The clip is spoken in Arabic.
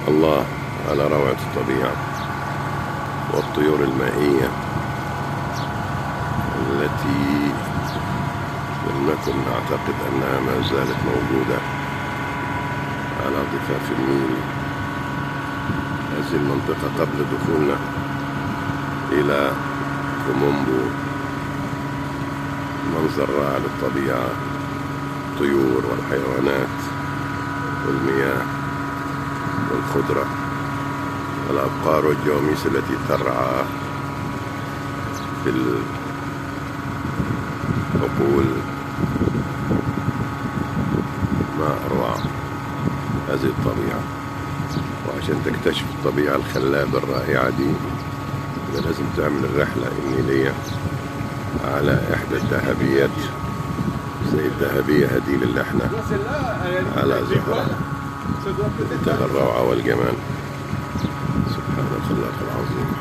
الله على روعة الطبيعة والطيور المائية التي لم نكن نعتقد أنها ما زالت موجودة على ضفاف النيل. هذه المنطقة قبل دخولنا إلى كومومبو منظر رائع للطبيعة، الطيور والحيوانات والمياه والخضرة والأبقار والجواميس التي ترعى في الحقول. ما أروع هذه الطبيعة! وعشان تكتشف الطبيعة الخلابة الرائعة دي لازم تعمل الرحلة النيلية على إحدى الذهبيات زي الذهبية هديل اللي احنا على زهرة منتهى الروعة والجمال. سبحان الخلاق العظيم.